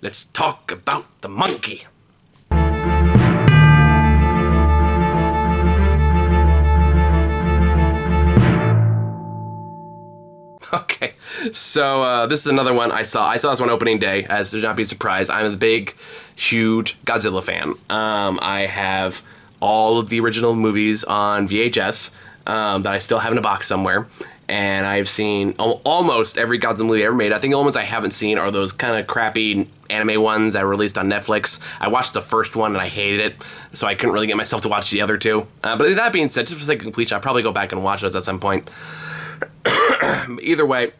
let's talk about the monkey. Okay, so this is another one I saw. I saw this one opening day, as to not be surprised. I'm a big, huge Godzilla fan. I have all of the original movies on VHS that I still have in a box somewhere. And I've seen almost every Godzilla movie ever made. I think the only ones I haven't seen are those kind of crappy anime ones that were released on Netflix. I watched the first one and I hated it, so I couldn't really get myself to watch the other two. But that being said, just for the sake of completion, I'll probably go back and watch those at some point. Either way,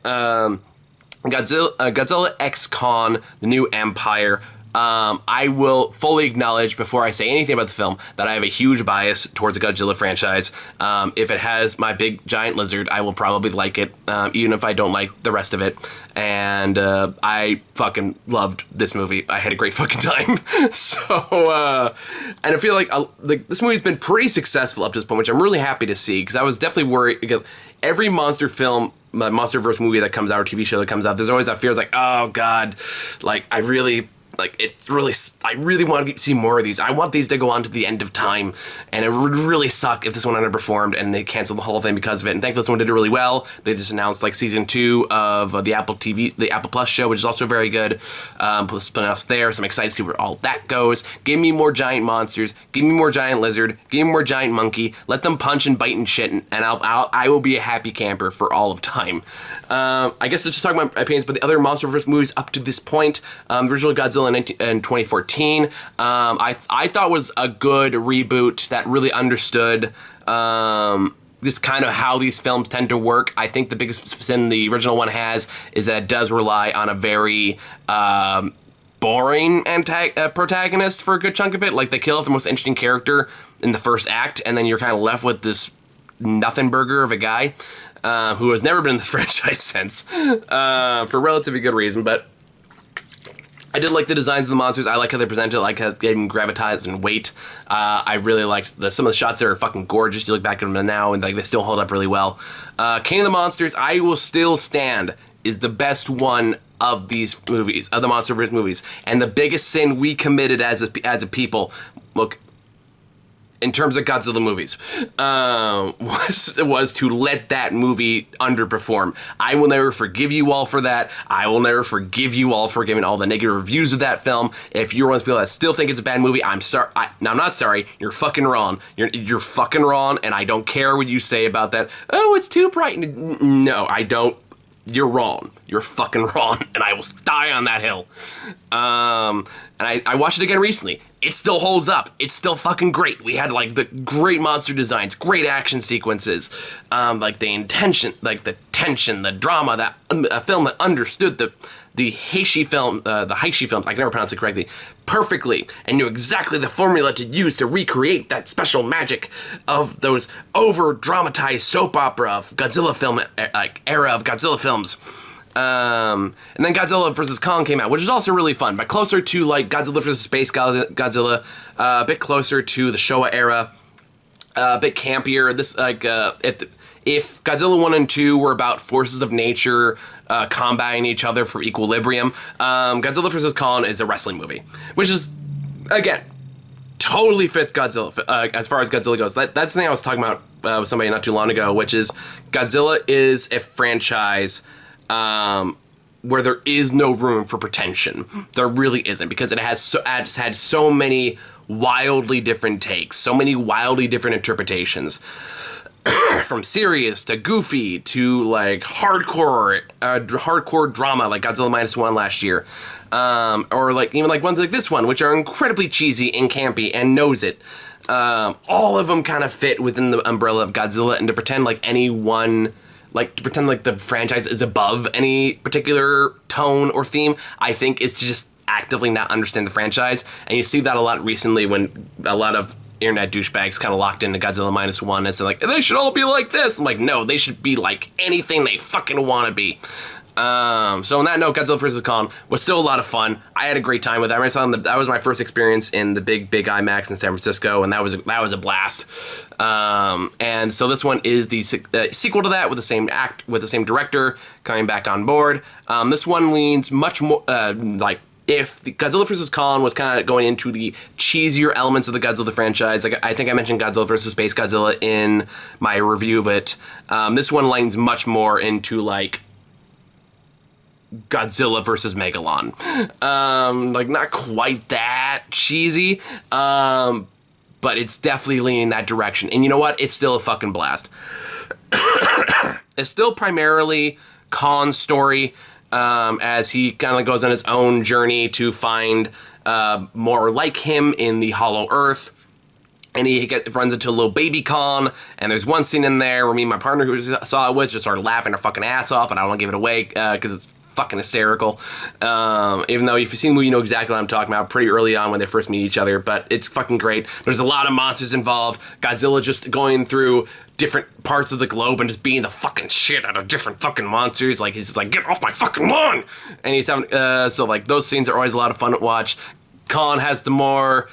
Godzilla X Kong, The New Empire. I will fully acknowledge before I say anything about the film that I have a huge bias towards the Godzilla franchise. If it has my big giant lizard, I will probably like it, even if I don't like the rest of it. And I fucking loved this movie. I had a great fucking time. And I feel like this movie's been pretty successful up to this point, which I'm really happy to see, because I was definitely worried. Because every monster film, MonsterVerse movie that comes out or TV show that comes out, there's always that fear. It's like, oh god, like I really want to see more of these. I want these to go on to the end of time, and it would really suck if this one underperformed and they canceled the whole thing because of it. And thankfully, this one did it really well. They just announced like season 2 of the Apple Plus show, which is also very good. Plus spin-offs there, so I'm excited to see where all that goes. Give me more giant monsters. Give me more giant lizard. Give me more giant monkey. Let them punch and bite and shit, and I will be a happy camper for all of time. I guess let's just talk about my opinions, but the other MonsterVerse movies up to this point, the original Godzilla in 2014, I thought was a good reboot that really understood just kind of how these films tend to work. I think the biggest sin the original one has is that it does rely on a very boring protagonist for a good chunk of it. Like, they kill off the most interesting character in the first act, and then you're kind of left with this nothing burger of a guy who has never been in this franchise since, for relatively good reason. But I did like the designs of the monsters. I like how they presented it, like how they gave them gravitas and weight. I really liked some of the shots there are fucking gorgeous. You look back at them now, and like they still hold up really well. King of the Monsters, I will still stand, is the best one of these movies, of the MonsterVerse movies. And the biggest sin we committed as a people, look, in terms of Godzilla movies, was to let that movie underperform. I will never forgive you all for that. I will never forgive you all for giving all the negative reviews of that film. If you're one of those people that still think it's a bad movie, I'm sorry. No, I'm not sorry. You're fucking wrong. You're fucking wrong, and I don't care what you say about that. Oh, it's too bright. No, I don't. You're wrong. You're fucking wrong, and I will die on that hill. And I watched it again recently. It still holds up. It's still fucking great. We had like the great monster designs, great action sequences, like the intention, like the tension, the drama. That a film that understood the Heishi films. I can never pronounce it correctly. Perfectly, and knew exactly the formula to use to recreate that special magic of those over-dramatized soap opera of Godzilla film, like era of Godzilla films. And then Godzilla vs. Kong came out, which was also really fun, but closer to like Godzilla vs. Space Godzilla, a bit closer to the Showa era, a bit campier. This like if Godzilla 1 and 2 were about forces of nature combating each other for equilibrium, Godzilla vs. Kong is a wrestling movie, which is, again, totally fits Godzilla as far as Godzilla goes. That's the thing I was talking about with somebody not too long ago, which is Godzilla is a franchise where there is no room for pretension. There really isn't, because it's had so many wildly different takes, so many wildly different interpretations. From serious to goofy to like hardcore drama like Godzilla -1 last year, or like even like ones like this one, which are incredibly cheesy and campy and knows it. All of them kind of fit within the umbrella of Godzilla, and to pretend like the franchise is above any particular tone or theme, I think is to just actively not understand the franchise. And you see that a lot recently when a lot of internet douchebags kind of locked into Godzilla -1 and said like, they should all be like this. I'm like, no, they should be like anything they fucking want to be. So on that note, Godzilla vs. Kong was still a lot of fun. I had a great time with that. That was my first experience in the big IMAX in San Francisco, and that was a blast. And so this one is the sequel to that with the same director coming back on board. This one leans much more like if the Godzilla vs. Kong was kind of going into the cheesier elements of the Godzilla franchise, like I think I mentioned Godzilla vs. Space Godzilla in my review of it, this one leans much more into like Godzilla versus Megalon. Like not quite that cheesy, but it's definitely leaning that direction. And you know what? It's still a fucking blast. It's still primarily Khan's story, as he kind of goes on his own journey to find more like him in the Hollow Earth. And he runs into a little baby Khan, and there's one scene in there where me and my partner who saw it with just started laughing our fucking ass off, and I don't want to give it away because it's fucking hysterical. Even though if you've seen the movie, you know exactly what I'm talking about pretty early on when they first meet each other, but it's fucking great. There's a lot of monsters involved. Godzilla just going through different parts of the globe and just beating the fucking shit out of different fucking monsters. Like, he's just like, get off my fucking lawn! And he's having, so like, those scenes are always a lot of fun to watch. Khan has the more,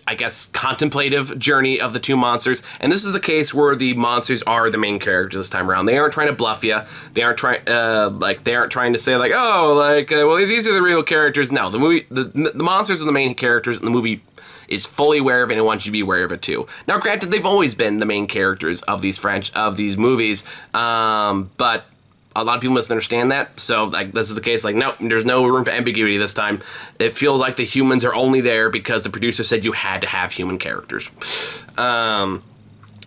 I guess, contemplative journey of the two monsters. And this is a case where the monsters are the main characters this time around. They aren't trying to bluff you. They aren't trying, they aren't trying to say like, oh, like, well, these are the real characters. No, the movie, the monsters are the main characters, and the movie is fully aware of it and wants you to be aware of it too. Now, granted, they've always been the main characters of these movies, but a lot of people misunderstand that. So, like, this is the case. Like, no, there's no room for ambiguity this time. It feels like the humans are only there because the producer said you had to have human characters.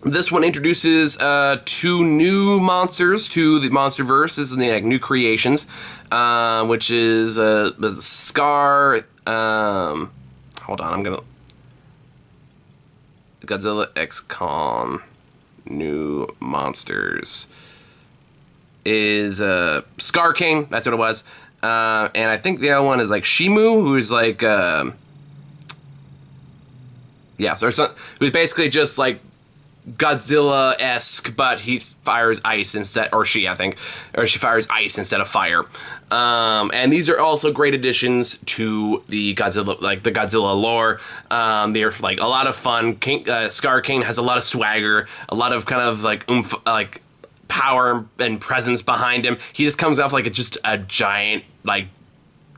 This one introduces two new monsters to the MonsterVerse. This is the new creations, which is Scar. Hold on, I'm gonna. Godzilla X Kong, new monsters. Is Scar King, that's what it was. And I think the other one is like Shimu, who's like, so who's basically just like Godzilla-esque, but he fires ice instead, or she fires ice instead of fire. And these are also great additions to the Godzilla, like the Godzilla lore. They're like a lot of fun. Scar King has a lot of swagger, a lot of kind of like oomph, like power and presence behind him. He just comes off like just a giant like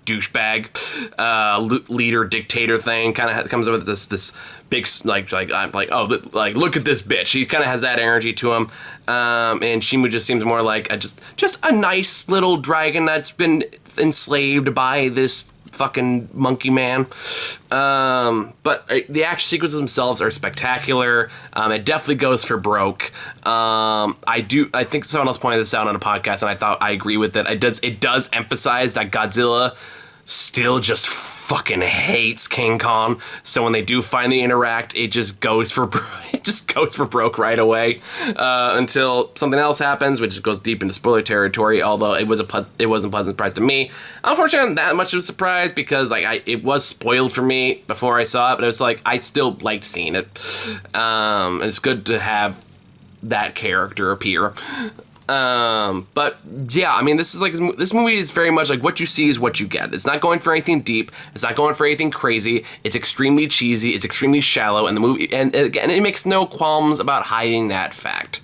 douchebag leader dictator thing. Kind of comes up with this big like look at this bitch. He kind of has that energy to him. And Shimu just seems more like just a nice little dragon that's been enslaved by this fucking monkey man. But the action sequences themselves are spectacular. It definitely goes for broke. I think someone else pointed this out on a podcast, and I agree with it. It does emphasize that Godzilla still just fucking hates King Kong. So when they do finally interact, it just goes for broke right away, until something else happens, which goes deep into spoiler territory. Although it wasn't a pleasant surprise to me. Unfortunately, not that much of a surprise because like it was spoiled for me before I saw it, but it was like I still liked seeing it. It's good to have that character appear. But yeah, I mean, this movie is very much like what you see is what you get. It's not going for anything deep. It's not going for anything crazy. It's extremely cheesy. It's extremely shallow. And the movie, and again, it makes no qualms about hiding that fact.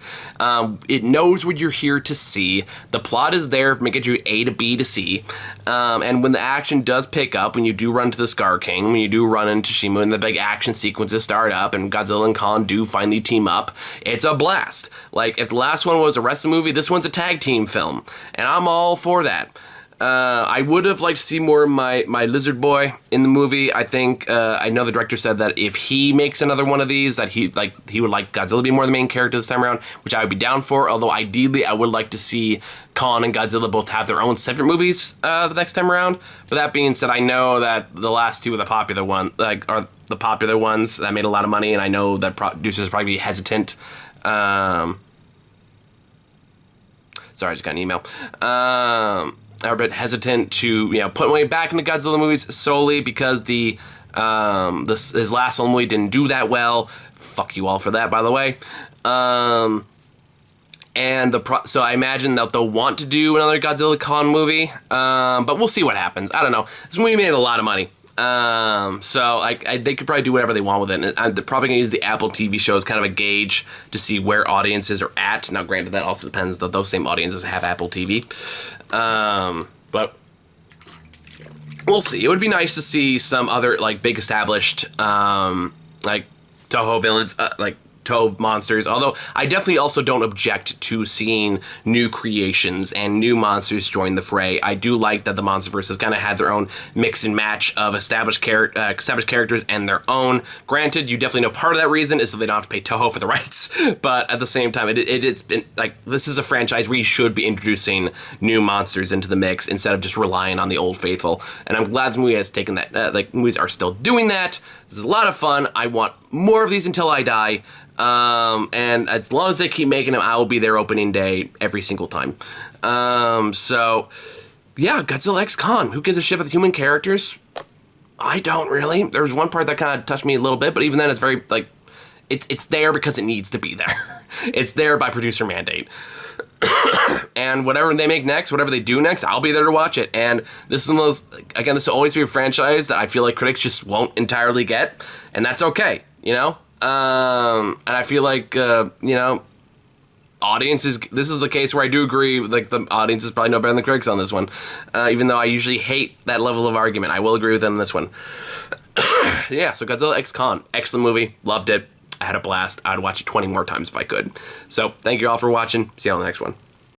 It knows what you're here to see. The plot is there, making you A to B to C. And when the action does pick up, when you do run to the Scar King, when you do run into Shimu, and the big action sequences start up, and Godzilla and Kong do finally team up, it's a blast. Like, if the last one was a wrestling movie, this one's a tag team film, and I'm all for that. I would have liked to see more of my lizard boy in the movie. I think I know the director said that if he makes another one of these, that he would like Godzilla to be more the main character this time around, which I would be down for. Although ideally, I would like to see Kong and Godzilla both have their own separate movies the next time around. But that being said, I know that the last two are the popular are the popular ones that made a lot of money, and I know that producers probably be hesitant. Sorry, I just got an email. Are a bit hesitant to put money back into Godzilla movies solely because his last one movie didn't do that well. Fuck you all for that, by the way. So I imagine that they'll want to do another Godzilla Kong movie, but we'll see what happens. I don't know. This movie made a lot of money. So they could probably do whatever they want with it. And they're probably going to use the Apple TV show as kind of a gauge to see where audiences are at. Now, granted, that also depends that those same audiences have Apple TV. But We'll see. It would be nice to see some other like big established like Toho villains, like Toho monsters. Although I definitely also don't object to seeing new creations and new monsters join the fray. I do like that the MonsterVerse has kind of had their own mix and match of established characters and their own. Granted, you definitely know part of that reason is so they don't have to pay Toho for the rights. But at the same time, it has been like this is a franchise where you should be introducing new monsters into the mix instead of just relying on the old faithful. And I'm glad the movie has taken that. Like movies are still doing that. This is a lot of fun. I want more of these until I die. And as long as they keep making them, I will be there opening day every single time. So yeah, Godzilla X Kong. Who gives a shit about the human characters? I don't really. There's one part that kind of touched me a little bit, but even then it's very, like, it's there because it needs to be there. It's there by producer mandate. And whatever they make next, whatever they do next, I'll be there to watch it. And this is one of those, again, this will always be a franchise that I feel like critics just won't entirely get, and that's okay, you know? And I feel like, you know, audiences, this is a case where I do agree, like, the audiences probably know better than the critics on this one. Even though I usually hate that level of argument, I will agree with them in this one. Yeah, so Godzilla X Kong, excellent movie, loved it. I had a blast. I'd watch it 20 more times if I could. So, thank you all for watching. See you on the next one.